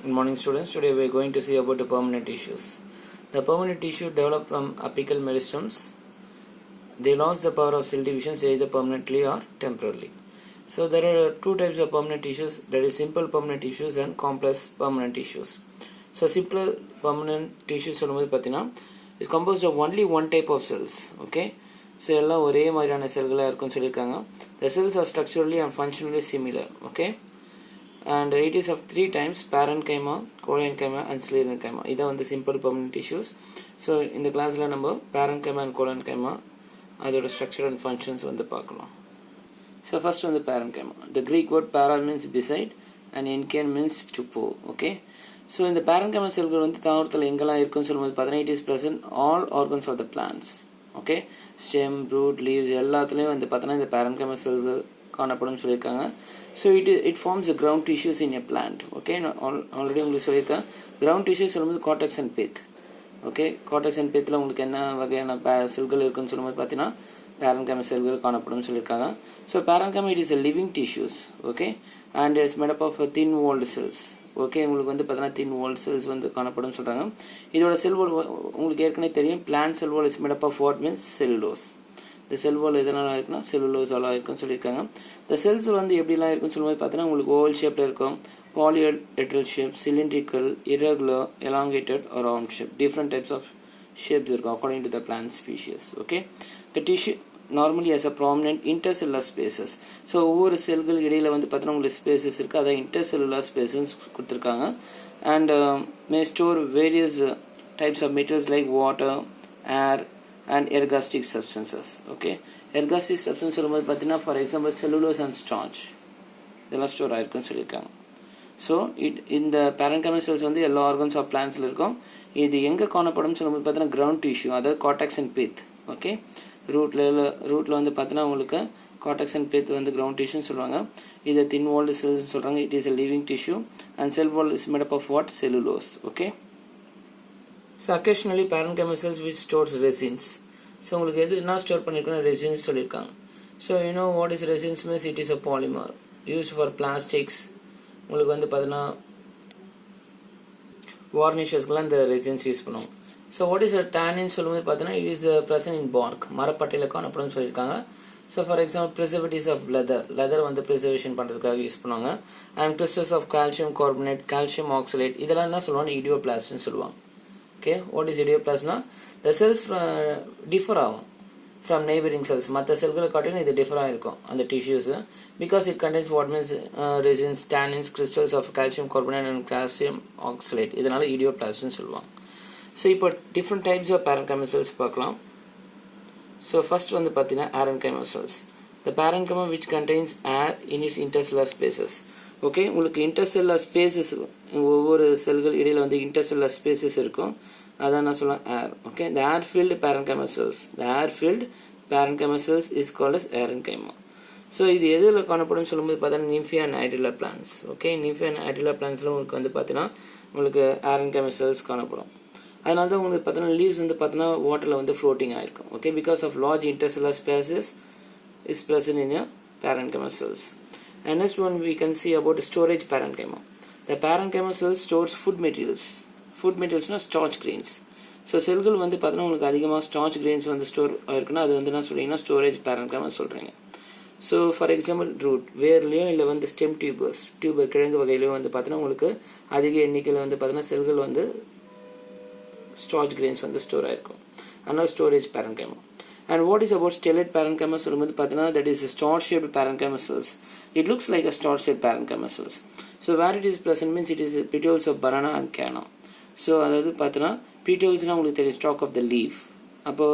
Good morning students. Today we are going to see about the permanent tissues. The permanent tissue developed from apical meristems. They lost the power of cell division either permanently or temporarily. So there are two types of permanent tissues, that is simple permanent tissues and complex permanent tissues. So simple permanent tissues is composed of only one type of cells. Okay. So எல்லாம் ஒரே மாதிரியான செல்களா இருக்குன்னு சொல்லிருக்காங்க. The cells are structurally and functionally similar. Okay. And it is of three types: parenchyma, collenchyma and sclerenchyma. These are the simple permanent tissues. So in the class la number parenchyma and collenchyma adoda structure and functions வந்து பார்க்கலாம். So first on the parenchyma. The Greek word para means beside and enkyn means to pour. Okay. So in the parenchyma செல்கள் வந்து தாவரத்துல எங்கெல்லாம் இருக்குன்னு சொல்லும்போது பார்த்தீங்கன்னா it is present all organs of the plants. Okay. Stem, root, leaves எல்லாத்துலயும் வந்து பார்த்தீங்கன்னா இந்த parenchyma செல்கள் காணப்படும் சொல்லிருக்காங்க. So it forms the ground tissues in a plant. Okay, already உங்களுக்கு சொல்லிருக்கேன். Ground tissues சொல்லும்போது cortex and pith. Okay, cortex and pithல உங்களுக்கு என்ன வகையான செல்கள் இருக்குன்னு சொல்லும்போது பார்த்தீங்கன்னா parenchyma செல்கள் காணப்படும் சொல்லிருக்காங்க. So parenchyma it is a living tissues. Okay, and is made up of thin walled cells. Okay, உங்களுக்கு வந்து பார்த்தீங்கன்னா thin walled cells வந்து காணப்படும் சொல்றாங்க. இதோட செல் வால் உங்களுக்கு ஏற்கனவே தெரியும். Plant cell wall is made up of what means cellulose. The cell wall எதனால இருக்குன்னா செல்லுலோஸால இருக்குன்னு சொல்லியிருக்காங்க. The cells வந்து எப்படிலாம் இருக்குன்னு சொல்லும்போது பார்த்தீங்கன்னா உங்களுக்கு oval ஷேப்ல இருக்கும், polyhedral shape, cylindrical, irregular, elongated or round shape. Different types of shapes இருக்கும் according to the plant species. Okay. The tissue normally has a prominent intercellular spaces. So ஒவ்வொரு செல்கள் இடையில வந்து பார்த்தீங்கன்னா உங்களுக்கு ஸ்பேசஸ் இருக்கு, அதை intercellular spaces கொடுத்திருக்காங்க. And may store various types of materials like water, air and ergastic substances. Okay, ergastic substances சொல்லும்போது பார்த்தீங்கன்னா for example cellulose and starch இதெல்லாம் ஸ்டோர் ஆயிருக்குன்னு சொல்லியிருக்காங்க. ஸோ இந்த parenchyma cells வந்து எல்லா ஆர்கன்ஸ் ஆஃப் பிளான்ஸில் இருக்கும். இது எங்கே காணப்படும் சொல்லும்போது பார்த்தீங்கன்னா கிரவுண்ட் டிஷ்யூ, அதாவது கார்டெக்ஸ் அண்ட் பித். ஓகே, ரூட்டில் வந்து பார்த்தீங்கன்னா உங்களுக்கு கார்டெக்ஸ் அண்ட் பித் வந்து கிரவுண்ட் டிஷ்யூன்னு சொல்லுவாங்க. இதை தின் வால்டு செல்ஸ்ன்னு சொல்கிறாங்க. It is a living tissue and cell wall is made up of what? Cellulose. Okay. So occasionally parenchyma cells which stores resins. So உங்களுக்கு எது என்ன ஸ்டோர் பண்ணிருக்கணும்? resins சொல்லிருக்காங்க. So you know what is resins means? It is a polymer used for plastics. உங்களுக்கு வந்து பார்த்தீங்கன்னா வார்னிஷஸ்க்குலாம் இந்த resins use பண்ணுவோம். So what is a tannin சொல்லும்போது பார்த்தீங்கன்னா it is present in bark, மரப்பட்டையில காணப்படும் சொல்லியிருக்காங்க. So for example preservatives of leather வந்து preservation பண்ணுறதுக்காக யூஸ் பண்ணுவாங்க. And crystals of calcium carbonate, calcium oxalate இதெல்லாம் என்ன சொல்லுவாங்க? இடியோபிளாஸ்ட்னு சொல்லுவாங்க. Okay, what is idioplasm? The cells differ from neighboring cells. மற்ற செல்களை காட்டிலும் இது டிஃபர் ஆகிருக்கும் அந்த tissues, because it contains what means resins, tannins, crystals of calcium carbonate and calcium oxalate. இதனால idioplasm சொல்லுவாங்க. ஸோ இப்போ different types of parenchyma cells பார்க்கலாம். ஸோ ஃபர்ஸ்ட் வந்து பார்த்தீங்கன்னா parenchyma cells. The parenchyma which contains air in its intercellular spaces. Okay, உங்களுக்கு intercellular spaces ஒவ்வொரு செல்கள் இடையில வந்து இன்டர்செல்லுலர் ஸ்பேசஸ் இருக்கும், அதான் நான் சொல்லுவேன் air. Okay, the air filled parenchyma cells, the air filled parenchyma cells is called as parenchyma. So இது எதில் காணப்படும் சொல்லும்போது பார்த்தீங்கன்னா நிம்ஃபியா அண்ட் ஐடிலா பிளான்ஸ். ஓகே, நிம்ஃபியா அண்ட் ஐடிலா பிளான்ஸில் உங்களுக்கு வந்து பார்த்தீங்கன்னா உங்களுக்கு parenchyma cells காணப்படும். அதனால தான் உங்களுக்கு பார்த்தீங்கன்னா லீவ்ஸ் வந்து பார்த்தீங்கன்னா வாட்டரில் வந்து ஃப்ளோட்டிங் ஆகிருக்கும். Okay, because of large intercellular spaces is present in your parenchyma cells. And next one we can see about storage parenchyma. The parenchyma cell stores food materials. Food materials na starch grains. So செல்கள் வந்து பார்த்தீங்கன்னா உங்களுக்கு அதிகமாக starch grains வந்து store ஆயிருக்குன்னா அது வந்து என்ன சொல்றீங்கன்னா ஸ்டோரேஜ் parenchyma சொல்றீங்க. ஸோ ஃபார் எக்ஸாம்பிள் ரூட் வேர்லையும் இல்லை வந்து ஸ்டெம் டியூபர் கிழங்கு வகையிலையும் வந்து பார்த்தீங்கன்னா உங்களுக்கு அதிக எண்ணிக்கையில் வந்து பார்த்தீங்கன்னா செல்கள் வந்து starch grains வந்து ஸ்டோர் ஆயிருக்கும், அதனால storage parenchyma. And what is about stellate parenchyma சொல்லும்போது பார்த்தீங்கன்னா that is a star-shaped parenchyma cells. It looks like a star-shaped parenchyma cells. So where it is present means it is petioles of banana and canna. So அதாவது பார்த்தீங்கன்னா petiolesனா உங்களுக்கு தெரியும் stalk of the leaf. அப்போ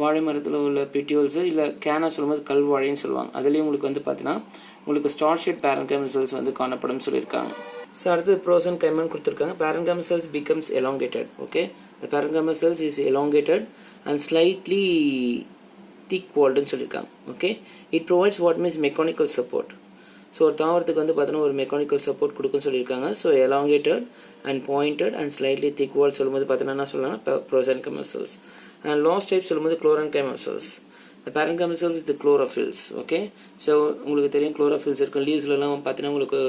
வாழை மரத்தில் உள்ள petioles இல்லை canna சொல்லும்போது கல்வாழைன்னு சொல்லுவாங்க. அதுலேயும் உங்களுக்கு வந்து பார்த்தீங்கன்னா உங்களுக்கு star-shaped parenchyma cells வந்து காணப்படும் சொல்லியிருக்காங்க. ஸோ அடுத்து ப்ரோஸ் அண்ட் கைமன் கொடுத்துருக்காங்க. parenchyma cells becomes elongated. Okay, the parenchyma cells is elongated and slightly thick walled ன்னு சொல்லியிருக்காங்க. Okay, it provides what means mechanical support. So ஒரு தாவரத்துக்கு வந்து பார்த்தீங்கன்னா ஒரு மெக்கானிக்கல் சப்போர்ட் கொடுக்குன்னு சொல்லியிருக்காங்க. So elongated and pointed and slightly thick walled சொல்லும்போது பார்த்தீங்கன்னா என்ன சொல்லலாம்னா ப்ரோசன்கைமா cells. and லாஸ்ட் டைப் சொல்லும்போது குளோரன்கைமா cells. The parenchyma cells with the chlorophylls. Okay, so உங்களுக்கு தெரியும் chlorophylls இருக்கும் லீவ்ஸ்லாம் பார்த்தீங்கன்னா உங்களுக்கு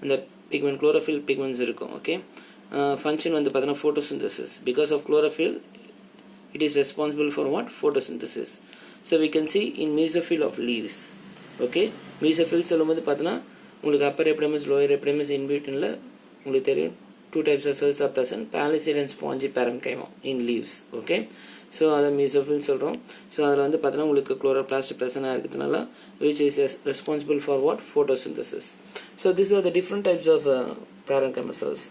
இந்த pigment, chlorophyll pigments இருக்கும். Okay, function வந்து பார்த்தீங்கன்னா photosynthesis. Because of chlorophyll, it is responsible for what? Photosynthesis. So we can see in mesophyll of leaves. Okay, mesophyll சொல்லும்போது பார்த்தீங்கன்னா உங்களுக்கு upper epidermis, lower epidermis, in betweenல உங்களுக்கு தெரியும் two types of cells are present, palisade and spongy parenchyma in leaves. Okay, so அதை mesophyll சொல்கிறோம். So அதில் வந்து பார்த்தீங்கன்னா உங்களுக்கு chloroplast present இருக்கிறதுனால which is responsible for what? Photosynthesis. So these are the different types of parenchyma cells.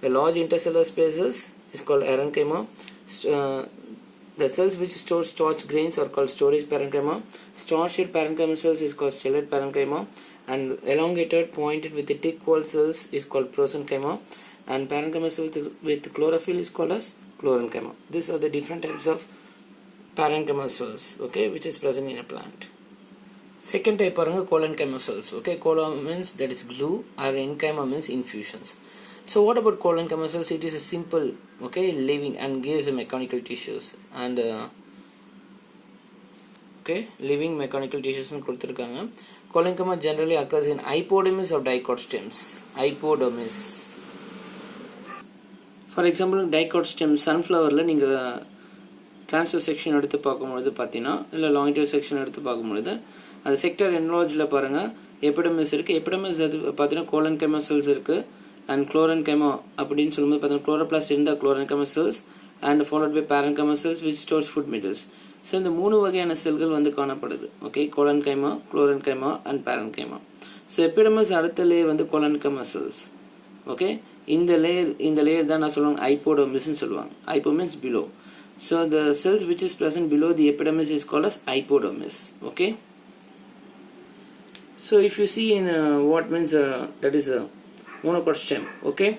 The large intercellular spaces is called parenchyma. The cells which store starch grains are called storage parenchyma. Starch-shaped parenchyma cells is called stellate parenchyma, and elongated, pointed with the thick wall cells is called prosenchyma, and parenchyma cells with chlorophyll is called as chlorenchyma. These are the different types of parenchyma cells, okay, which is present in a plant. Second type paranga collenchyma cells. Okay, colon means that is glue, or enchyma means infusions. So what about collenchyma cells? It is a simple, okay, living and gives a mechanical tissues, and okay, living mechanical tissues nu கொடுத்திருக்காங்க. Collenchyma generally occurs in hypodermis of dicot stems. Hypodermis. For example, dicot stem sunflowerல நீங்க transverse section எடுத்து பார்க்கும்போது பார்த்தீங்கன்னா இல்லை longitudinal section எடுத்து பார்க்கும்போது அது sector enlargeல பாருங்க epidermis இருக்கு. epidermis அது பார்த்தீங்கன்னா collenchyma cells இருக்கு, and chlorenchyma அப்படின்னு சொல்லும்போது பார்த்தீங்கன்னா chloroplast இருந்தால் chlorenchyma cells and followed by parenchyma cells which stores food metals. So இந்த மூணு வகையான செல்கள் வந்து காணப்படுது. Okay, collenchyma, chlorenchyma and parenchyma. So epidermis அடுத்த லேயர் வந்து collenchyma cells. ஓகே, இந்த லேயர் தான் நான் சொல்லுவாங்க hypodermisன்னு சொல்லுவாங்க. hypo means below. So the cells which is present below the epidermis is called as hypodermis. Okay, so if you see in what means that is a monocot stem. Okay,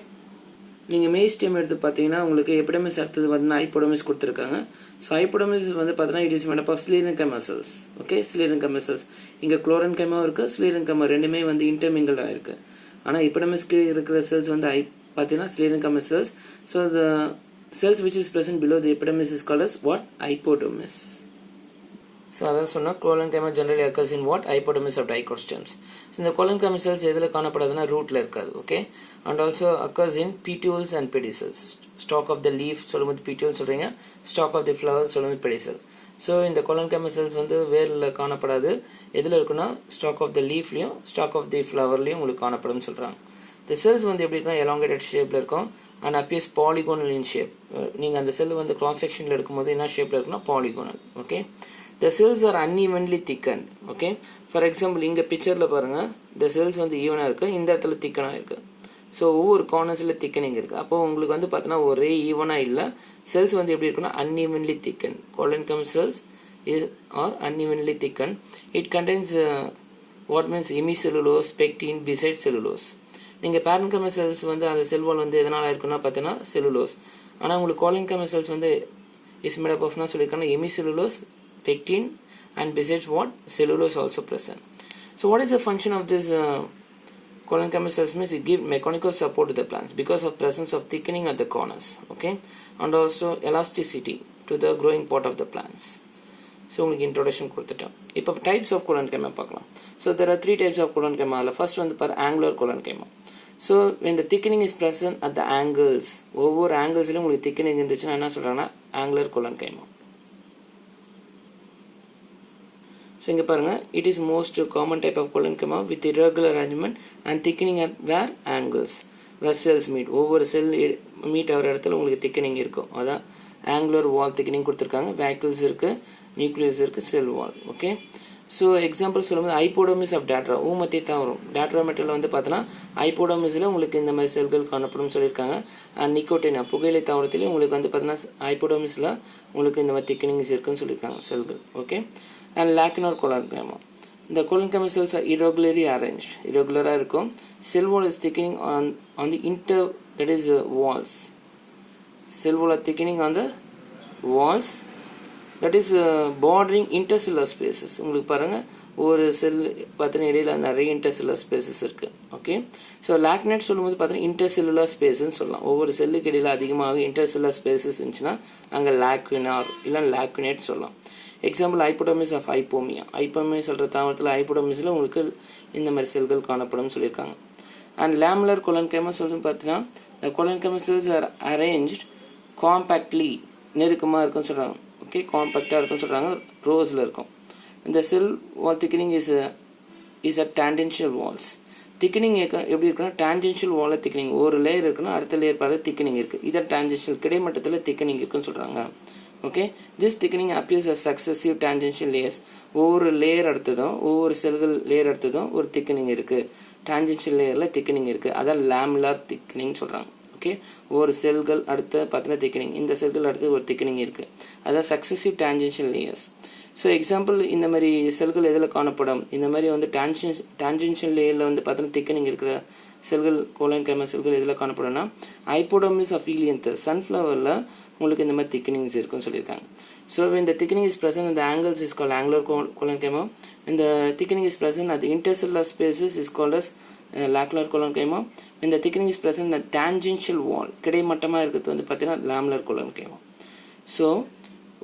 நீங்கள் மெய் stem எடுத்து பார்த்தீங்கன்னா உங்களுக்கு epidermis அடுத்தது பார்த்தீங்கன்னா ஹைப்போடமிஸ் கொடுத்துருக்காங்க. So hypodermis வந்து பார்த்தீங்கன்னா it is made up of sclerenchyma cells. Okay, sclerenchyma cells. இங்கே குளோரன்கைமா இருக்குது, ஸ்லீரன்கைமா ரெண்டுமே வந்து இன்டர்மிங்கிளாக இருக்குது. ஆனால் எபிடமிஸ்க்கு இருக்கிற செல்ஸ் வந்து பார்த்தீங்கன்னா sclerenchyma cells. So the cells which is present below the epidermis is called as what? Hypodermis. So அதான் சொன்னா collenchyma generally occurs in what? Hypodermis of dicot stems. So இந்த collenchyma cells எதில் காணப்படாதுன்னா ரூட்ல இருக்காது. Okay, and also occurs in petioles and pedicels. Stalk of the leaf சொல்லும்போது petiole சொல்றீங்க, stalk of the flower சொல்லும்போது pedicel. So இந்த collenchyma cells வந்து வேரில் காணப்படாது. எதில் இருக்குன்னா stalk of the leafலையும் stalk of the flowerலையும் உங்களுக்கு காணப்படும் சொல்றாங்க. The cells வந்து எப்படி இருக்குன்னா elongated ஷேப்ல இருக்கும் and appears polygonal in shape. நீங்கள் அந்த செல் வந்து cross sectionல எடுக்கும்போது என்ன ஷேப்ல இருக்குன்னா polygonal. Okay, the cells are unevenly thickened. Okay, for example இங்கே பிக்சரில் பாருங்க, the cells வந்து ஈவனாக இருக்கு, இந்த இடத்துல திக்கனாக இருக்கு. ஸோ ஒவ்வொரு கார்னர்ஸில் திக்கனிங் இருக்குது. அப்போ உங்களுக்கு வந்து பார்த்தீங்கன்னா ஒரே ஈவனாக இல்லை, செல்ஸ் வந்து எப்படி இருக்குன்னா unevenly thickened. Collenchyma cells are unevenly thickened. It contains what means hemicellulose, pectin, besides cellulose. நீங்கள் parenchyma cells வந்து அந்த செல் வால் வந்து எதனால் இருக்குன்னா பார்த்தீங்கன்னா செல்லுலோஸ். ஆனால் உங்களுக்கு collenchyma cells வந்து இஸ் மேட் அப் ஆஃப்னா சொல்லியிருக்காங்கன்னா hemicellulose, pectin and besides what? Cellulose also present. So what is the function of this collenchyma cells? Means it give mechanical support to the plants because of presence of thickening at the corners. Okay, and also elasticity to the growing part of the plants. So உங்களுக்கு introduction கொடுத்துட்டோம். இப்போ types of collenchyma பார்க்கலாம். So there are 3 types of collenchyma. First வந்து பாரு angular collenchyma. So when the thickening is present at the angles, ஒவ்வொரு ஆங்கிள்ஸ்லையும் உங்களுக்கு thickening இருந்துச்சுன்னா என்ன சொல்கிறாங்கன்னா angular collenchyma. So இங்கே பாருங்க, it is most common type of collenchyma with irregular arrangement and thickening at where angles, where cells meet. ஒவ்வொரு செல் meet ஆகிற இடத்துல உங்களுக்கு thickening இருக்கும். அதான் angular wall thickening கொடுத்துருக்காங்க. vacuoles இருக்குது, nucleus இருக்குது, cell wall. Okay, so example சொல்லும்போது ஹைப்போடர்மிஸ் ஆஃப் டேட்ரா, ஊமத்தி தான் வரும். டேட்ரா மெட்டலில் வந்து பார்த்தோன்னா ஹைப்போடர்மிஸில் உங்களுக்கு இந்த மாதிரி செல்கள் காணப்படும் சொல்லியிருக்காங்க. அண்ட் நிக்கோட்டினா புகையிலை தாவரத்திலையும் உங்களுக்கு வந்து பார்த்தீங்கன்னா ஹைப்போடர்மிஸில் உங்களுக்கு இந்த மாதிரி திக்கனிங்ஸ் இருக்குன்னு சொல்லியிருக்காங்க செல்கள். Okay, and lacunar collenchyma. இந்த collenchyma cells are irregularly arranged. irregular-ஆக இருக்கும். Cell wall is thickening on the that is walls. Cell wall are thickening on the walls that is bordering intercellular spaces. உங்களுக்கு பாருங்க ஒரு செல் பார்த்தீங்கன்னா இடையில நிறைய இன்டர்செல்லுலர் ஸ்பேசஸ் இருக்கு. ஓகே, ஸோ லாக்னேட் சொல்லும்போது பார்த்தீங்கன்னா இன்டர்செல்லுலர் ஸ்பேஸ்ன்னு சொல்லலாம். ஒவ்வொரு செல்லுக்கு இடையில அதிகமாக இன்டர்செல்லுலர் ஸ்பேசஸ் இருந்துச்சுன்னா அங்கே லாக்வினார் இல்லை லாக்வினேட் சொல்லலாம். Example hypodermis of Ipomoea. Ipomoea சொல்கிற தாவரத்தில் ஹைப்போடர்மிஸில் உங்களுக்கு இந்த மாதிரி செல்கள் காணப்படும் சொல்லியிருக்காங்க. And lamellar collenchyma cells பார்த்தீங்கன்னா the collenchyma cells are arranged compactly, நெருக்கமாக இருக்குன்னு சொல்கிறாங்க. ஓகே, காம்பேக்டாக இருக்குன்னு சொல்கிறாங்க, ரோஸில் இருக்கும். இந்த cell wall thickening is a tangential walls. Thickening எப்படி இருக்குன்னா டான்ஜென்ஷியல் வாலில் திக்கனிங், ஒரு லேயர் இருக்குன்னா அடுத்த லேயர் பாரு திக்கனிங் இருக்குது. இதை டான்ஜென்ஷியல் கிடைமட்டத்தில் திக்கனிங் இருக்குன்னு சொல்கிறாங்க. Okay, this thickening appears as successive tangential layers. ஒவ்வொரு லேயர் எடுத்ததும் ஒவ்வொரு செல்கள் லேயர் எடுத்ததும் ஒரு திக்கனிங் இருக்குது. டான்ஜென்ஷியல் லேயரில் திக்கனிங் இருக்குது, அதான் லேமுலார் திக்கனிங் சொல்கிறாங்க. ஓகே, ஒரு செல்கள் அடுத்த பார்த்தினா திக்கனிங், இந்த செல்கள் அடுத்து ஒரு திக்கனிங் இருக்குது, அதான் successive tangential layers. So example இந்த மாதிரி செல்கள் எதில் காணப்படும், இந்த மாதிரி வந்து டான்ஜென்ஷியல் லேயரில் வந்து பார்த்தீங்கன்னா திக்கனிங் இருக்கிற செல்கள் கோலன்கைமா செல்கள் எதில் காணப்படும்னா ஹைப்போடர்மிஸ் ஆஃப் ஹீலியன்தஸ், சன்ஃப்ளவரில் உங்களுக்கு இந்த மாதிரி திக்கனிங்ஸ் இருக்குன்னு சொல்லியிருக்காங்க. So when the thickening is present in the angles is called angular collenchyma. When the thickening is present at the intercellular spaces is called as lacular collenchyma. When the thickening is present in the tangential wall, கிடைமட்டமாக இருக்கிறது வந்து பார்த்தீங்கன்னா lamellar collenchyma. So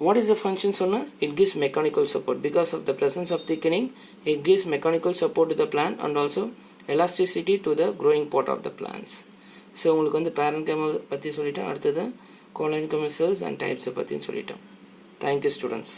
what is the function சொன்னா, it gives mechanical support. Because of the presence of thickening, it gives mechanical support to the plant and also elasticity to the growing part of the plants. So உங்களுக்கு வந்து parenchyma பற்றி சொல்லிட்டேன், அடுத்தது collenchyma cells and types பற்றியும் சொல்லிட்டேன். Thank you students.